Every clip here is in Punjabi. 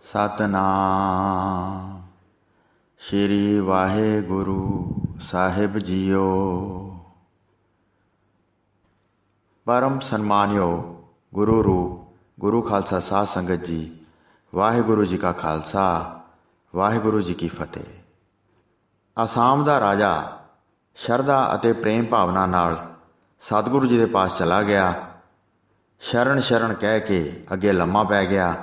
ਸਤਨਾਮ ਸ਼੍ਰੀ ਵਾਹਿਗੁਰੂ ਸਾਹਿਬ ਜੀਓ। ਪਰਮ ਸਨਮਾਨਯੋਗ ਗੁਰੂ ਰੂਪ ਗੁਰੂ ਖਾਲਸਾ ਸਾਧ ਸੰਗਤ ਜੀ, ਵਾਹਿਗੁਰੂ ਜੀ ਕਾ ਖਾਲਸਾ ਵਾਹਿਗੁਰੂ ਜੀ ਕੀ ਫਤਿਹ। ਆਸਾਮ ਦਾ ਰਾਜਾ ਸ਼ਰਧਾ ਅਤੇ ਪ੍ਰੇਮ ਭਾਵਨਾ ਨਾਲ ਸਤਿਗੁਰੂ ਜੀ ਦੇ ਪਾਸ ਚਲਾ ਗਿਆ। ਸ਼ਰਨ ਸ਼ਰਨ ਕਹਿ ਕੇ ਅੱਗੇ ਲੰਮਾ ਪੈ ਗਿਆ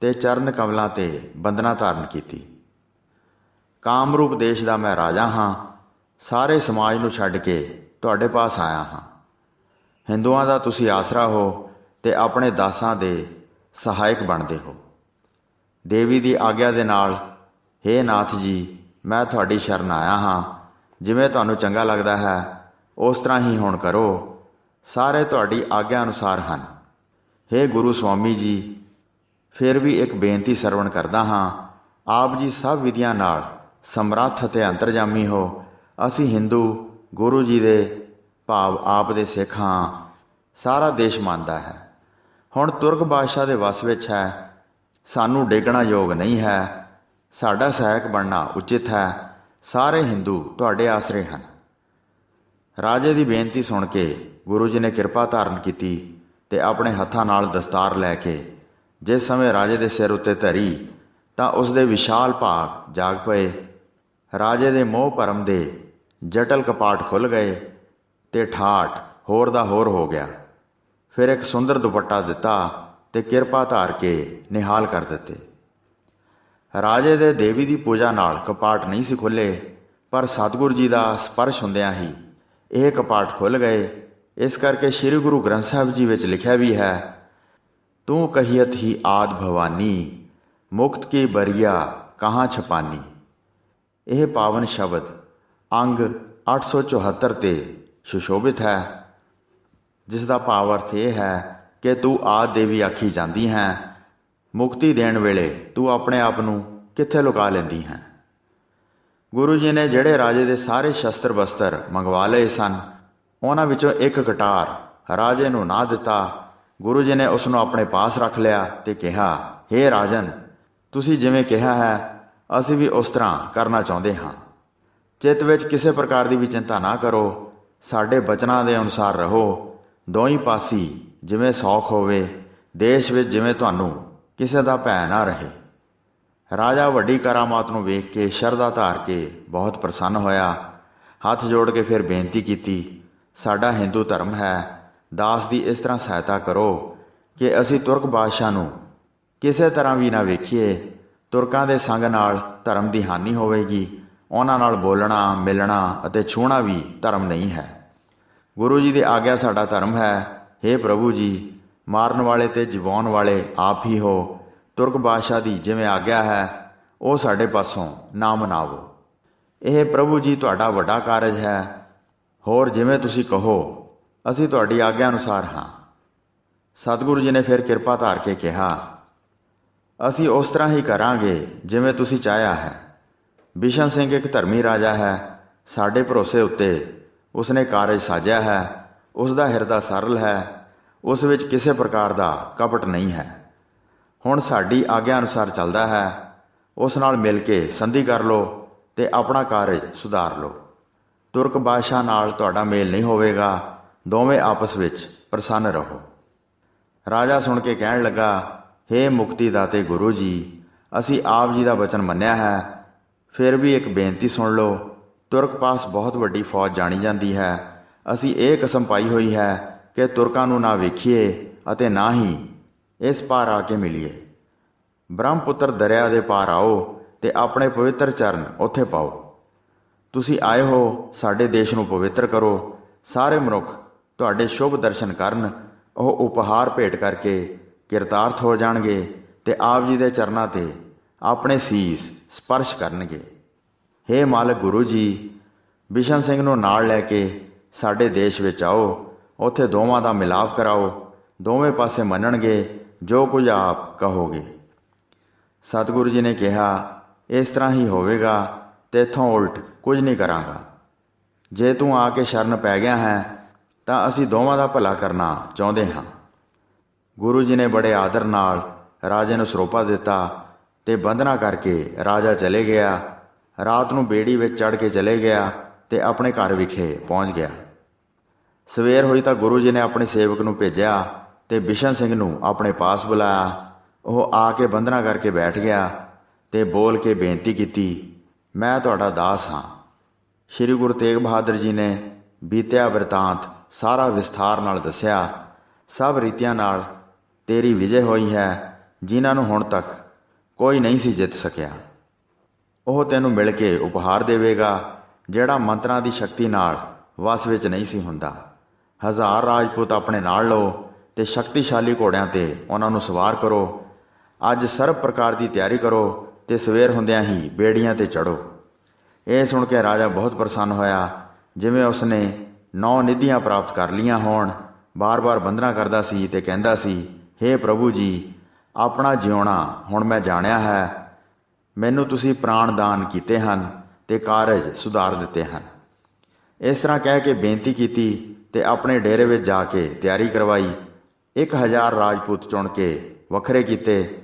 ਤੇ ਚਰਨ ਕਮਲਾਂ ਤੇ ਬੰਦਨਾ ਧਾਰਨ ਕੀਤੀ। ਕਾਮਰੂਪ ਦੇਸ਼ ਦਾ ਮੈਂ ਰਾਜਾ ਹਾਂ, ਸਾਰੇ ਸਮਾਜ ਨੂੰ ਛੱਡ ਕੇ ਤੁਹਾਡੇ ਪਾਸ ਆਇਆ ਹਾਂ। ਹਿੰਦੂਆਂ ਦਾ ਤੁਸੀਂ ਆਸਰਾ ਹੋ ਤੇ ਆਪਣੇ ਦਾਸਾਂ ਦੇ ਸਹਾਇਕ ਬਣਦੇ ਹੋ। ਦੇਵੀ ਦੀ ਆਗਿਆ ਦੇ ਨਾਲ ਹੇ ਨਾਥ ਜੀ, ਮੈਂ ਤੁਹਾਡੀ ਸ਼ਰਨ ਆਇਆ ਹਾਂ। ਜਿਵੇਂ ਤੁਹਾਨੂੰ ਚੰਗਾ ਲੱਗਦਾ ਹੈ ਉਸ ਤਰ੍ਹਾਂ ਹੀ ਹੁਣ ਕਰੋ। ਸਾਰੇ ਤੁਹਾਡੀ ਆਗਿਆ ਅਨੁਸਾਰ ਹਨ। ਹੇ ਗੁਰੂ ਸਵਾਮੀ ਜੀ, ਫਿਰ ਵੀ ਇੱਕ ਬੇਨਤੀ ਸਰਵਣ ਕਰਦਾ ਹਾਂ। ਆਪ ਜੀ ਸਭ ਵਿਧੀਆਂ ਨਾਲ ਸਮਰੱਥ ਅਤੇ ਅੰਤਰਜਾਮੀ ਹੋ। ਅਸੀਂ ਹਿੰਦੂ ਗੁਰੂ ਜੀ ਦੇ ਭਾਵ ਆਪ ਦੇ ਸਿੱਖ ਹਾਂ। ਸਾਰਾ ਦੇਸ਼ ਮੰਨਦਾ ਹੈ। ਹੁਣ ਤੁਰਕ ਬਾਦਸ਼ਾਹ ਦੇ ਵੱਸ ਵਿੱਚ ਹੈ। ਸਾਨੂੰ ਡੇਗਣਾ ਯੋਗ ਨਹੀਂ ਹੈ। ਸਾਡਾ ਸਹਾਇਕ ਬਣਨਾ ਉਚਿਤ ਹੈ। ਸਾਰੇ ਹਿੰਦੂ ਤੁਹਾਡੇ ਆਸਰੇ ਹਨ। ਰਾਜੇ ਦੀ ਬੇਨਤੀ ਸੁਣ ਕੇ ਗੁਰੂ ਜੀ ਨੇ ਕਿਰਪਾ ਧਾਰਨ ਕੀਤੀ ਤੇ ਆਪਣੇ ਹੱਥਾਂ ਨਾਲ ਦਸਤਾਰ ਲੈ ਕੇ ਜਿਸ ਸਮੇਂ ਰਾਜੇ ਦੇ ਸਿਰ ਉੱਤੇ ਧਰੀ ਤਾਂ ਉਸ ਦੇ ਵਿਸ਼ਾਲ ਭਾਗ ਜਾਗ ਪਏ। ਰਾਜੇ ਦੇ ਮੋਹ ਭਰਮ ਦੇ ਜਟਲ ਕਪਾਟ ਖੁੱਲ੍ਹ ਗਏ ਤੇ ਠਾਠ ਹੋਰ ਦਾ ਹੋਰ ਹੋ ਗਿਆ। ਫਿਰ ਇੱਕ ਸੁੰਦਰ ਦੁਪੱਟਾ ਦਿੱਤਾ ਤੇ ਕਿਰਪਾ ਧਾਰ ਕੇ ਨਿਹਾਲ ਕਰ ਦਿੱਤੇ। ਰਾਜੇ ਦੇ ਦੇਵੀ ਦੀ ਪੂਜਾ ਨਾਲ ਕਪਾਟ ਨਹੀਂ ਸੀ ਖੁੱਲ੍ਹੇ, ਪਰ ਸਤਿਗੁਰੂ ਜੀ ਦਾ ਸਪਰਸ਼ ਹੁੰਦਿਆਂ ਹੀ ਇਹ ਕਪਾਟ ਖੁੱਲ੍ਹ ਗਏ। ਇਸ ਕਰਕੇ ਸ੍ਰੀ ਗੁਰੂ ਗ੍ਰੰਥ ਸਾਹਿਬ ਜੀ ਵਿੱਚ ਲਿਖਿਆ ਵੀ ਹੈ, ਤੂੰ ਕਹੀਅਤ ਹੀ ਆਦਿ ਭਵਾਨੀ, ਮੁਕਤ ਕੀ ਬਰੀਆ ਕਹਾਂ ਛਪਾਨੀ। ਇਹ ਪਾਵਨ ਸ਼ਬਦ ਅੰਗ 874 ਤੇ ਸੁਸ਼ੋਭਿਤ ਹੈ, ਜਿਸ ਦਾ ਭਾਵ ਅਰਥ ਇਹ ਹੈ ਕਿ ਤੂੰ ਆਦਿ ਦੇਵੀ ਆਖੀ ਜਾਂਦੀ ਹੈ। ਮੁਕਤੀ ਦੇਣ ਵੇਲੇ ਤੂੰ ਆਪਣੇ ਆਪ ਨੂੰ ਕਿੱਥੇ ਲੁਕਾ ਲੈਂਦੀ ਹੈ। ਗੁਰੂ ਜੀ ਨੇ ਜਿਹੜੇ ਰਾਜੇ ਦੇ ਸਾਰੇ ਸ਼ਸਤਰ ਬਸਤਰ ਮੰਗਵਾ ਲਏ ਸਨ, ਉਹਨਾਂ ਵਿੱਚੋਂ ਇੱਕ ਕਟਾਰ ਰਾਜੇ ਨੂੰ ਨਾ ਦਿੱਤਾ। ਗੁਰੂ ਜੀ ਨੇ ਉਸ ਨੂੰ ਆਪਣੇ ਪਾਸ ਰੱਖ ਲਿਆ ਤੇ ਕਿਹਾ, ਹੇ ਰਾਜਨ, ਤੁਸੀਂ ਜਿਵੇਂ ਕਿਹਾ ਹੈ ਅਸੀਂ ਵੀ ਉਸ ਤਰ੍ਹਾਂ ਕਰਨਾ ਚਾਹੁੰਦੇ ਹਾਂ। ਚਿੱਤ ਵਿੱਚ ਕਿਸੇ ਪ੍ਰਕਾਰ ਦੀ ਵੀ ਚਿੰਤਾ ਨਾ ਕਰੋ। ਸਾਡੇ ਬਚਨਾਂ ਦੇ ਅਨੁਸਾਰ ਰਹੋ। ਦੋਹੀਂ ਪਾਸੀ ਜਿਵੇਂ ਸੌਖ ਹੋਵੇ, ਦੇਸ਼ ਵਿੱਚ ਜਿਵੇਂ ਤੁਹਾਨੂੰ ਕਿਸੇ ਦਾ ਭੈ ਨਾ ਰਹੇ। ਰਾਜਾ ਵੱਡੀ ਕਰਾਮਾਤ ਨੂੰ ਵੇਖ ਕੇ ਸ਼ਰਧਾ ਧਾਰ ਕੇ ਬਹੁਤ ਪ੍ਰਸੰਨ ਹੋਇਆ। ਹੱਥ ਜੋੜ ਕੇ ਫਿਰ ਬੇਨਤੀ ਕੀਤੀ, ਸਾਡਾ ਹਿੰਦੂ ਧਰਮ ਹੈ। ਦਾਸ ਦੀ ਇਸ ਤਰ੍ਹਾਂ ਸਹਾਇਤਾ ਕਰੋ ਕਿ ਅਸੀਂ ਤੁਰਕ ਬਾਦਸ਼ਾਹ ਨੂੰ ਕਿਸੇ ਤਰ੍ਹਾਂ ਵੀ ਨਾ ਵੇਖੀਏ। ਤੁਰਕਾਂ ਦੇ ਸੰਗ ਨਾਲ ਧਰਮ ਦੀ ਹਾਨੀ ਹੋਵੇਗੀ। ਉਹਨਾਂ ਨਾਲ ਬੋਲਣਾ, ਮਿਲਣਾ ਅਤੇ ਛੂਹਣਾ ਵੀ ਧਰਮ ਨਹੀਂ ਹੈ। ਗੁਰੂ ਜੀ ਦੀ ਆਗਿਆ ਸਾਡਾ ਧਰਮ ਹੈ। ਹੇ ਪ੍ਰਭੂ ਜੀ, ਮਾਰਨ ਵਾਲੇ ਤੇ ਜਿਵਾਉਣ ਵਾਲੇ ਆਪ ਹੀ ਹੋ। ਤੁਰਕ ਬਾਦਸ਼ਾਹ ਦੀ ਜਿਵੇਂ ਆਗਿਆ ਹੈ ਉਹ ਸਾਡੇ ਪਾਸੋਂ ਨਾ ਮਨਾਵੋ। ਇਹ ਪ੍ਰਭੂ ਜੀ ਤੁਹਾਡਾ ਵੱਡਾ ਕਾਰਜ ਹੈ। ਹੋਰ ਜਿਵੇਂ ਤੁਸੀਂ ਕਹੋ ਅਸੀਂ ਤੁਹਾਡੀ ਆਗਿਆ ਅਨੁਸਾਰ ਹਾਂ। ਸਤਿਗੁਰੂ ਜੀ ਨੇ ਫਿਰ ਕਿਰਪਾ ਧਾਰ ਕੇ ਕਿਹਾ, ਅਸੀਂ ਉਸ ਤਰ੍ਹਾਂ ਹੀ ਕਰਾਂਗੇ ਜਿਵੇਂ ਤੁਸੀਂ ਚਾਹਿਆ ਹੈ। ਬਿਸ਼ਨ ਸਿੰਘ ਇੱਕ ਧਰਮੀ ਰਾਜਾ ਹੈ। ਸਾਡੇ ਭਰੋਸੇ ਉੱਤੇ ਉਸਨੇ ਕਾਰਜ ਸਾਜਿਆ ਹੈ। ਉਸ ਦਾ ਹਿਰਦਾ ਸਰਲ ਹੈ। ਉਸ ਵਿੱਚ ਕਿਸੇ ਪ੍ਰਕਾਰ ਦਾ ਕਪਟ ਨਹੀਂ ਹੈ। ਹੁਣ ਸਾਡੀ ਆਗਿਆ ਅਨੁਸਾਰ ਚੱਲਦਾ ਹੈ। ਉਸ ਨਾਲ ਮਿਲ ਕੇ ਸੰਧੀ ਕਰ ਲਓ ਤੇ ਆਪਣਾ ਕਾਰਜ ਸੁਧਾਰ ਲਓ। ਤੁਰਕ ਬਾਦਸ਼ਾਹ ਨਾਲ ਤੁਹਾਡਾ ਮੇਲ ਨਹੀਂ ਹੋਵੇਗਾ। ਦੋਵੇਂ ਆਪਸ ਵਿੱਚ ਪ੍ਰਸੰਨ ਰਹੋ। ਰਾਜਾ ਸੁਣ ਕੇ ਕਹਿਣ ਲੱਗਾ, ਹੇ ਮੁਕਤੀ ਦਾਤੇ ਗੁਰੂ ਜੀ, ਅਸੀਂ ਆਪ ਜੀ ਦਾ ਵਚਨ ਮੰਨਿਆ ਹੈ। ਫਿਰ ਵੀ ਇੱਕ ਬੇਨਤੀ ਸੁਣ ਲਓ। ਤੁਰਕ ਪਾਸ ਬਹੁਤ ਵੱਡੀ ਫੌਜ ਜਾਣੀ ਜਾਂਦੀ ਹੈ। ਅਸੀਂ ਇਹ ਕਸਮ ਪਾਈ ਹੋਈ ਹੈ ਕਿ ਤੁਰਕਾਂ ਨੂੰ ਨਾ ਵੇਖੀਏ ਅਤੇ ਨਾ ਹੀ ਇਸ ਪਾਰ ਆ ਕੇ ਮਿਲੀਏ। ਬ੍ਰਹਮਪੁੱਤਰ ਦਰਿਆ ਦੇ ਪਾਰ ਆਓ ਤੇ ਆਪਣੇ ਪਵਿੱਤਰ ਚਰਨ ਉੱਥੇ ਪਾਓ। ਤੁਸੀਂ ਆਏ ਹੋ, ਸਾਡੇ ਦੇਸ਼ ਨੂੰ ਪਵਿੱਤਰ ਕਰੋ। ਸਾਰੇ ਮਨੁੱਖ ਤੁਹਾਡੇ ਸ਼ੁਭ ਦਰਸ਼ਨ ਕਰਨ। ਉਹ ਉਪਹਾਰ ਭੇਟ ਕਰਕੇ ਕਿਰਤਾਰਥ ਹੋ ਜਾਣਗੇ ਤੇ ਆਪ ਜੀ ਦੇ ਚਰਨਾਂ ਤੇ ਆਪਣੇ ਸੀਸ ਸਪਰਸ਼ ਕਰਨਗੇ। ਹੇ ਮਾਲਕ ਗੁਰੂ ਜੀ, ਬਿਸ਼ਨ ਸਿੰਘ ਨੂੰ ਨਾਲ ਲੈ ਕੇ ਸਾਡੇ ਦੇਸ਼ ਵਿੱਚ ਆਓ। ਉੱਥੇ ਦੋਵਾਂ ਦਾ ਮਿਲਾਪ ਕਰਾਓ। ਦੋਵੇਂ ਪਾਸੇ ਮੰਨਣਗੇ ਜੋ ਕੁਝ ਆਪ ਕਹੋਗੇ। ਸਤਿਗੁਰੂ ਜੀ ਨੇ ਕਿਹਾ, ਇਸ ਤਰ੍ਹਾਂ ਹੀ ਹੋਵੇਗਾ ਤੇ ਇੱਥੋਂ ਉਲਟ ਕੁਝ ਨਹੀਂ ਕਰਾਂਗਾ। ਜੇ ਤੂੰ ਆ ਕੇ ਸ਼ਰਨ ਪੈ ਗਿਆ ਹੈ ਤਾਂ ਅਸੀਂ ਦੋਵਾਂ ਦਾ ਭਲਾ ਕਰਨਾ ਚਾਹੁੰਦੇ ਹਾਂ। ਗੁਰੂ ਜੀ ਨੇ ਬੜੇ ਆਦਰ ਨਾਲ ਰਾਜੇ ਨੂੰ ਸਰੋਪਾ ਦਿੱਤਾ ਤੇ ਬੰਧਨਾ ਕਰਕੇ ਰਾਜਾ ਚਲੇ ਗਿਆ। ਰਾਤ ਨੂੰ ਬੇੜੀ ਵਿੱਚ ਚੜ੍ਹ ਕੇ ਚਲੇ ਗਿਆ ਤੇ ਆਪਣੇ ਘਰ ਵਿਖੇ ਪਹੁੰਚ ਗਿਆ। ਸਵੇਰ ਹੋਈ ਤਾਂ ਗੁਰੂ ਜੀ ਨੇ ਆਪਣੇ ਸੇਵਕ ਨੂੰ ਭੇਜਿਆ ਤੇ ਬਿਸ਼ਨ ਸਿੰਘ ਨੂੰ ਆਪਣੇ ਪਾਸ ਬੁਲਾਇਆ। ਉਹ ਆ ਕੇ ਬੰਧਨਾ ਕਰਕੇ ਬੈਠ ਗਿਆ ਤੇ ਬੋਲ ਕੇ ਬੇਨਤੀ ਕੀਤੀ, ਮੈਂ ਤੁਹਾਡਾ ਦਾਸ ਹਾਂ। ਸ਼੍ਰੀ ਗੁਰੂ ਤੇਗ ਬਹਾਦਰ ਜੀ ਨੇ ਬੀਤਿਆ ਬਿਰਤਾਂਤ ਸਾਰਾ ਵਿਸਥਾਰ ਨਾਲ ਦੱਸਿਆ। ਸਭ ਰੀਤੀਆਂ ਨਾਲ ਤੇਰੀ ਵਿਜੇ ਹੋਈ ਹੈ, ਜਿਨ੍ਹਾਂ ਨੂੰ ਹੁਣ ਤੱਕ ਕੋਈ ਨਹੀਂ ਸੀ ਜਿੱਤ ਸਕਿਆ। ਉਹ ਤੈਨੂੰ ਮਿਲ ਕੇ ਉਪਹਾਰ ਦੇਵੇਗਾ, ਜਿਹੜਾ ਮੰਤਰਾਂ ਦੀ ਸ਼ਕਤੀ ਨਾਲ ਵਸ ਵਿੱਚ ਨਹੀਂ ਸੀ ਹੁੰਦਾ। 1000 ਰਾਜਪੂਤ ਆਪਣੇ ਨਾਲ ਲਓ ਤੇ ਸ਼ਕਤੀਸ਼ਾਲੀ ਘੋੜਿਆਂ ਤੇ ਉਹਨਾਂ ਨੂੰ ਸਵਾਰ ਕਰੋ। ਅੱਜ ਸਰਬ ਪ੍ਰਕਾਰ ਦੀ ਤਿਆਰੀ ਕਰੋ ਤੇ ਸਵੇਰ ਹੁੰਦਿਆਂ ਹੀ ਬੇੜੀਆਂ ਤੇ ਚੜ੍ਹੋ। ਇਹ ਸੁਣ ਕੇ ਰਾਜਾ ਬਹੁਤ ਪ੍ਰਸੰਨ ਹੋਇਆ, ਜਿਵੇਂ ਉਸਨੇ 9 ਨਿਧੀਆਂ ਪ੍ਰਾਪਤ ਕਰ ਲਈਆਂ ਹੋਣ। ਬਾਰ-ਬਾਰ ਬੰਧਨਾ ਕਰਦਾ ਸੀ ਤੇ ਕਹਿੰਦਾ ਸੀ, ਹੇ ਪ੍ਰਭੂ ਜੀ, ਆਪਣਾ ਜਿਉਣਾ ਹੁਣ ਮੈਂ ਜਾਣਿਆ ਹੈ। ਮੈਨੂੰ ਤੁਸੀਂ ਪ੍ਰਾਣ ਦਾਨ ਕੀਤੇ ਹਨ ਤੇ ਕਾਰਜ ਸੁਧਾਰ ਦਿੱਤੇ ਹਨ। ਇਸ ਤਰ੍ਹਾਂ ਕਹਿ ਕੇ ਬੇਨਤੀ ਕੀਤੀ ਤੇ ਆਪਣੇ ਡੇਰੇ ਵਿੱਚ ਜਾ ਕੇ ਤਿਆਰੀ ਕਰਵਾਈ। 1000 ਰਾਜਪੂਤ ਚੁਣ ਕੇ ਵੱਖਰੇ ਕੀਤੇ।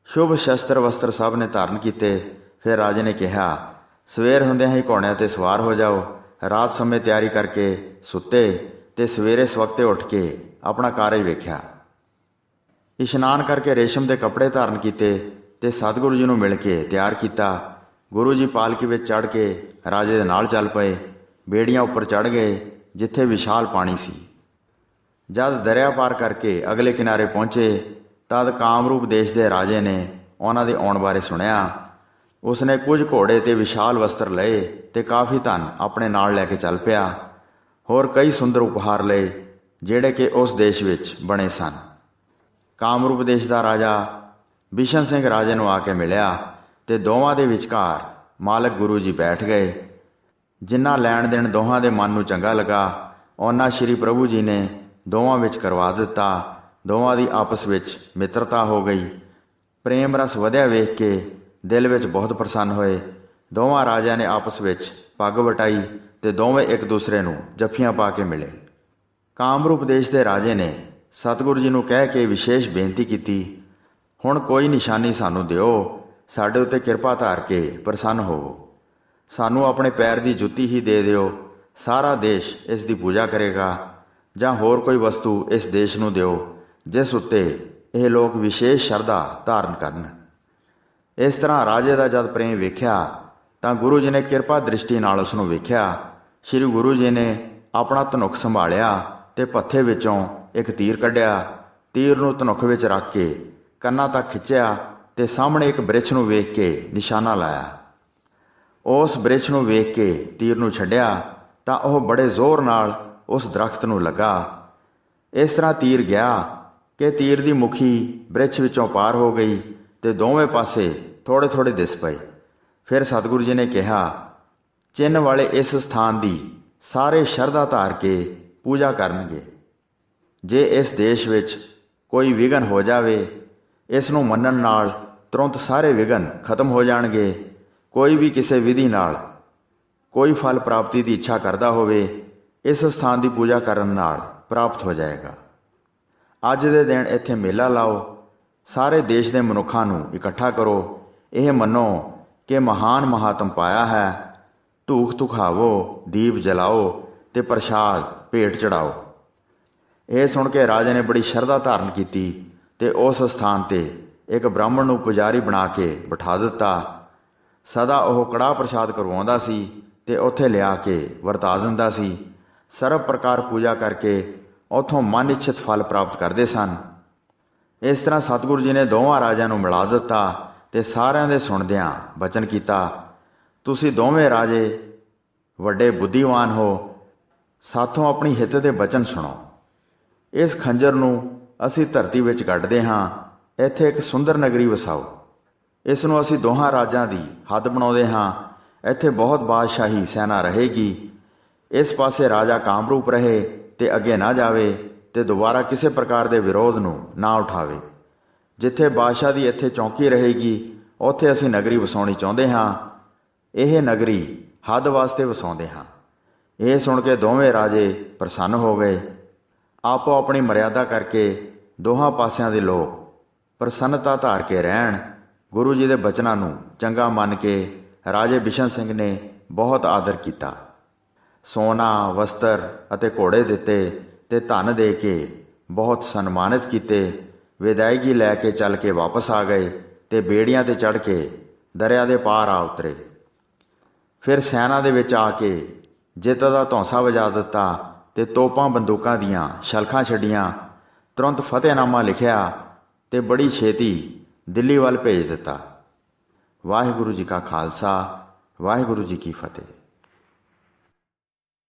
ਸ਼ੁਭ ਸ਼ਸਤਰ ਵਸਤਰ ਸਭ ਨੇ ਧਾਰਨ ਕੀਤੇ। ਫਿਰ ਰਾਜੇ ਨੇ ਕਿਹਾ, ਸਵੇਰ ਹੁੰਦਿਆਂ ਹੀ ਘੋੜਿਆਂ ਤੇ ਸਵਾਰ ਹੋ ਜਾਓ। ਰਾਤ ਸਮੇਂ ਤਿਆਰੀ ਕਰਕੇ ਸੁੱਤੇ ਤੇ ਸਵੇਰੇ ਸਵਖਤੇ ਉੱਠ ਕੇ ਆਪਣਾ ਕਾਰਜ ਵੇਖਿਆ। ਇਸ਼ਨਾਨ ਕਰਕੇ ਰੇਸ਼ਮ ਦੇ ਕੱਪੜੇ ਧਾਰਨ ਕੀਤੇ ਤੇ ਸਤਿਗੁਰੂ ਜੀ ਨੂੰ ਮਿਲ ਕੇ ਤਿਆਰ ਕੀਤਾ। ਗੁਰੂ ਜੀ ਪਾਲਕੀ ਵਿੱਚ ਚੜ੍ਹ ਕੇ ਰਾਜੇ ਦੇ ਨਾਲ ਚੱਲ ਪਏ। ਬੇੜੀਆਂ ਉੱਪਰ ਚੜ੍ਹ ਗਏ, ਜਿੱਥੇ ਵਿਸ਼ਾਲ ਪਾਣੀ ਸੀ। ਜਦ ਦਰਿਆ ਪਾਰ ਕਰਕੇ ਅਗਲੇ ਕਿਨਾਰੇ ਪਹੁੰਚੇ, ਤਦ ਕਾਮਰੂਪ ਦੇਸ਼ ਦੇ ਰਾਜੇ ਨੇ ਉਹਨਾਂ ਦੇ ਆਉਣ ਬਾਰੇ ਸੁਣਿਆ। ਉਸਨੇ ਕੁਝ ਘੋੜੇ ਤੇ ਵਿਸ਼ਾਲ ਵਸਤਰ ਲਏ ਤੇ ਕਾਫੀ ਧਨ ਆਪਣੇ ਨਾਲ ਲੈ ਕੇ ਚੱਲ ਪਿਆ। ਹੋਰ ਕਈ ਸੁੰਦਰ ਉਪਹਾਰ ਲਏ, ਜਿਹੜੇ ਕਿ ਉਸ ਦੇਸ਼ ਵਿੱਚ ਬਣੇ ਸਨ। ਕਾਮਰੂਪ ਦੇਸ਼ ਦਾ ਰਾਜਾ ਬਿਸ਼ਨ ਸਿੰਘ ਰਾਜੇ ਨੂੰ ਆ ਕੇ ਮਿਲਿਆ ਤੇ ਦੋਵਾਂ ਦੇ ਵਿਚਕਾਰ ਮਾਲਕ ਗੁਰੂ ਜੀ ਬੈਠ ਗਏ। ਜਿੰਨਾ ਲੈਣ ਦੇਣ ਦੋਹਾਂ ਦੇ ਮਨ ਨੂੰ ਚੰਗਾ ਲੱਗਾ, ਉਹਨਾਂ ਸ਼੍ਰੀ ਪ੍ਰਭੂ ਜੀ ਨੇ ਦੋਵਾਂ ਵਿੱਚ ਕਰਵਾ ਦਿੱਤਾ। ਦੋਵਾਂ ਦੀ ਆਪਸ ਵਿੱਚ ਮਿੱਤਰਤਾ ਹੋ ਗਈ। ਪ੍ਰੇਮ ਰਸ ਵਧਿਆ ਵੇਖ ਕੇ ਦਿਲ ਵਿੱਚ ਬਹੁਤ ਪ੍ਰਸੰਨ ਹੋਏ। ਦੋਵਾਂ ਰਾਜਿਆਂ ਨੇ ਆਪਸ ਵਿੱਚ ਪੱਗ ਵਟਾਈ ਤੇ ਦੋਵੇਂ ਇੱਕ ਦੂਸਰੇ ਨੂੰ ਜੱਫੀਆਂ ਪਾ ਕੇ ਮਿਲੇ। ਕਾਮਰੂਪ ਦੇਸ਼ ਦੇ ਰਾਜੇ ਨੇ ਸਤਿਗੁਰੂ ਜੀ ਨੂੰ ਕਹਿ ਕੇ ਵਿਸ਼ੇਸ਼ ਬੇਨਤੀ ਕੀਤੀ, ਹੁਣ ਕੋਈ ਨਿਸ਼ਾਨੀ ਸਾਨੂੰ ਦਿਓ, ਸਾਡੇ ਉੱਤੇ ਕਿਰਪਾ ਧਾਰ ਕੇ ਪ੍ਰਸੰਨ ਹੋਵੋ। ਸਾਨੂੰ ਆਪਣੇ ਪੈਰ ਦੀ ਜੁੱਤੀ ਹੀ ਦੇ ਦਿਓ, ਸਾਰਾ ਦੇਸ਼ ਇਸ ਦੀ ਪੂਜਾ ਕਰੇਗਾ। ਜਾਂ ਹੋਰ ਕੋਈ ਵਸਤੂ ਇਸ ਦੇਸ਼ ਨੂੰ ਦਿਓ, ਜਿਸ ਉੱਤੇ ਇਹ ਲੋਕ ਵਿਸ਼ੇਸ਼ ਸ਼ਰਧਾ ਧਾਰਨ ਕਰਨ। ਇਸ ਤਰ੍ਹਾਂ ਰਾਜੇ ਦਾ ਜਦ ਪ੍ਰੇਮ ਵੇਖਿਆ ਤਾਂ ਗੁਰੂ ਜੀ ਨੇ ਕਿਰਪਾ ਦ੍ਰਿਸ਼ਟੀ ਨਾਲ ਉਸ ਨੂੰ ਵੇਖਿਆ। ਸ਼੍ਰੀ ਗੁਰੂ ਜੀ ਨੇ ਆਪਣਾ ਧਨੁੱਖ ਸੰਭਾਲਿਆ ਤੇ ਭੱਥੇ ਵਿੱਚੋਂ ਇੱਕ ਤੀਰ ਕੱਢਿਆ। ਤੀਰ ਨੂੰ ਧਨੁੱਖ ਵਿੱਚ ਰੱਖ ਕੇ ਕੰਨਾਂ ਤੱਕ ਖਿੱਚਿਆ ਤੇ ਸਾਹਮਣੇ ਇੱਕ ਬ੍ਰਿਛ ਨੂੰ ਵੇਖ ਕੇ ਨਿਸ਼ਾਨਾ ਲਾਇਆ। ਉਸ ਬ੍ਰਿਛ ਨੂੰ ਵੇਖ ਕੇ ਤੀਰ ਨੂੰ ਛੱਡਿਆ ਤਾਂ ਉਹ ਬੜੇ ਜ਼ੋਰ ਨਾਲ ਉਸ ਦਰਖਤ ਨੂੰ ਲੱਗਾ। ਇਸ ਤਰ੍ਹਾਂ ਤੀਰ ਗਿਆ ਕਿ ਤੀਰ ਦੀ ਮੁਖੀ ਬ੍ਰਿਛ ਵਿੱਚੋਂ ਪਾਰ ਹੋ ਗਈ ਤੇ ਦੋਵੇਂ ਪਾਸੇ ਥੋੜ੍ਹੇ ਥੋੜ੍ਹੇ ਦਿਸ ਪਏ। ਫਿਰ ਸਤਿਗੁਰੂ ਜੀ ਨੇ ਕਿਹਾ, ਚਿੰਨ੍ਹ ਵਾਲੇ ਇਸ ਸਥਾਨ ਦੀ ਸਾਰੇ ਸ਼ਰਧਾ ਧਾਰ ਕੇ ਪੂਜਾ ਕਰਨਗੇ। ਜੇ ਇਸ ਦੇਸ਼ ਵਿੱਚ ਕੋਈ ਵਿਘਨ ਹੋ ਜਾਵੇ, ਇਸ ਨੂੰ ਮੰਨਣ ਨਾਲ ਤੁਰੰਤ ਸਾਰੇ ਵਿਘਨ ਖਤਮ ਹੋ ਜਾਣਗੇ। ਕੋਈ ਵੀ ਕਿਸੇ ਵਿਧੀ ਨਾਲ ਕੋਈ ਫਲ ਪ੍ਰਾਪਤੀ ਦੀ ਇੱਛਾ ਕਰਦਾ ਹੋਵੇ, ਇਸ ਸਥਾਨ ਦੀ ਪੂਜਾ ਕਰਨ ਨਾਲ ਪ੍ਰਾਪਤ ਹੋ ਜਾਏਗਾ। ਅੱਜ ਦੇ ਦਿਨ ਇੱਥੇ ਮੇਲਾ ਲਾਓ, ਸਾਰੇ ਦੇਸ਼ ਦੇ ਮਨੁੱਖਾਂ ਨੂੰ ਇਕੱਠਾ ਕਰੋ। ਇਹ ਮੰਨੋ ਕਿ ਮਹਾਨ ਮਹਾਤਮ ਪਾਇਆ ਹੈ। ਧੂਖ ਧੁਖਾਵੋ, ਦੀਪ ਜਲਾਓ ਤੇ ਪ੍ਰਸ਼ਾਦ ਭੇਟ ਚੜਾਓ। ਇਹ ਸੁਣ ਕੇ ਰਾਜੇ ਨੇ ਬੜੀ ਸ਼ਰਧਾ ਧਾਰਨ ਕੀਤੀ ਤੇ ਉਸ ਸਥਾਨ ਤੇ ਇੱਕ ਬ੍ਰਾਹਮਣ ਨੂੰ ਪੁਜਾਰੀ ਬਣਾ ਕੇ ਬਿਠਾ ਦਿੱਤਾ। ਸਦਾ ਉਹ ਕੜਾਹ ਪ੍ਰਸ਼ਾਦ ਕਰਵਾਉਂਦਾ ਸੀ ਤੇ ਉੱਥੇ ਲਿਆ ਕੇ ਵਰਤਾ ਦਿੰਦਾ ਸੀ। ਸਰਬ ਪ੍ਰਕਾਰ ਪੂਜਾ ਕਰਕੇ ਉੱਥੋਂ ਮਨ ਇੱਛਤ ਫਲ ਪ੍ਰਾਪਤ ਕਰਦੇ ਸਨ। ਇਸ ਤਰ੍ਹਾਂ ਸਤਿਗੁਰੂ ਜੀ ਨੇ ਦੋਵਾਂ ਰਾਜਿਆਂ ਨੂੰ ਮਿਲਾ ਦਿੱਤਾ ਤੇ ਸਾਰਿਆਂ ਦੇ ਸੁਣਦਿਆਂ ਬਚਨ ਕੀਤਾ, ਤੁਸੀਂ ਦੋਵੇਂ ਰਾਜੇ ਵੱਡੇ ਬੁੱਧੀਵਾਨ ਹੋ, ਸਾਥੋਂ ਆਪਣੀ ਹਿੱਤ ਦੇ ਬਚਨ ਸੁਣੋ। ਇਸ ਖੰਜਰ ਨੂੰ ਅਸੀਂ ਧਰਤੀ ਵਿੱਚ ਗੱਡਦੇ ਹਾਂ। ਇੱਥੇ ਇੱਕ ਸੁੰਦਰ ਨਗਰੀ ਵਸਾਓ। ਇਸ ਨੂੰ ਅਸੀਂ ਦੋਹਾਂ ਰਾਜਾਂ ਦੀ ਹੱਦ ਬਣਾਉਂਦੇ ਹਾਂ। ਇੱਥੇ ਬਹੁਤ ਬਾਦਸ਼ਾਹੀ ਸੈਨਾ ਰਹੇਗੀ। ਇਸ ਪਾਸੇ ਰਾਜਾ ਕਾਮਰੂਪ ਰਹੇ ਤੇ ਅੱਗੇ ਨਾ ਜਾਵੇ ਤੇ ਦੁਬਾਰਾ ਕਿਸੇ ਪ੍ਰਕਾਰ ਦੇ ਵਿਰੋਧ ਨੂੰ ਨਾ ਉਠਾਵੇ। ਜਿੱਥੇ ਬਾਦਸ਼ਾਹ ਦੀ ਇੱਥੇ ਚੌਂਕੀ ਰਹੇਗੀ, ਉੱਥੇ ਅਸੀਂ ਨਗਰੀ ਵਸਾਉਣੀ ਚਾਹੁੰਦੇ ਹਾਂ। ਇਹ ਨਗਰੀ ਹੱਦ ਵਾਸਤੇ ਵਸਾਉਂਦੇ ਹਾਂ। ਇਹ ਸੁਣ ਕੇ ਦੋਵੇਂ ਰਾਜੇ ਪ੍ਰਸੰਨ ਹੋ ਗਏ। ਆਪੋ ਆਪਣੀ ਮਰਿਆਦਾ ਕਰਕੇ ਦੋਹਾਂ ਪਾਸਿਆਂ ਦੇ ਲੋਕ ਪ੍ਰਸੰਨਤਾ ਧਾਰ ਕੇ ਰਹਿਣ। ਗੁਰੂ ਜੀ ਦੇ ਬਚਨਾਂ ਨੂੰ ਚੰਗਾ ਮੰਨ ਕੇ ਰਾਜੇ ਬਿਸ਼ਨ ਸਿੰਘ ਨੇ ਬਹੁਤ ਆਦਰ ਕੀਤਾ। ਸੋਨਾ, ਵਸਤਰ ਅਤੇ ਘੋੜੇ ਦਿੱਤੇ ਤੇ ਧਨ ਦੇ ਕੇ ਬਹੁਤ ਸਨਮਾਨਿਤ ਕੀਤੇ। ਵਿਦਾਇਗੀ ਲੈ ਕੇ ਚੱਲ ਕੇ ਵਾਪਸ ਆ ਗਏ ਤੇ ਬੇੜੀਆਂ ਤੇ ਚੜ੍ਹ ਕੇ ਦਰਿਆ ਦੇ ਪਾਰ ਆ ਉਤਰੇ। ਫਿਰ ਸੈਨਾ ਦੇ ਵਿੱਚ ਆ ਕੇ ਜਿੱਤ ਦਾ ਧੌਂਸਾ ਵਜਾ ਦਿੱਤਾ ਤੇ ਤੋਪਾਂ ਬੰਦੂਕਾਂ ਦੀਆਂ ਸ਼ਲਖਾਂ ਛੱਡੀਆਂ। ਤੁਰੰਤ ਫਤਿਹਨਾਮਾ ਲਿਖਿਆ ਤੇ ਬੜੀ ਛੇਤੀ ਦਿੱਲੀ ਵੱਲ ਭੇਜ ਦਿੱਤਾ। ਵਾਹਿਗੁਰੂ ਜੀ ਕਾ ਖਾਲਸਾ, ਵਾਹਿਗੁਰੂ ਜੀ ਕੀ ਫਤਿਹ।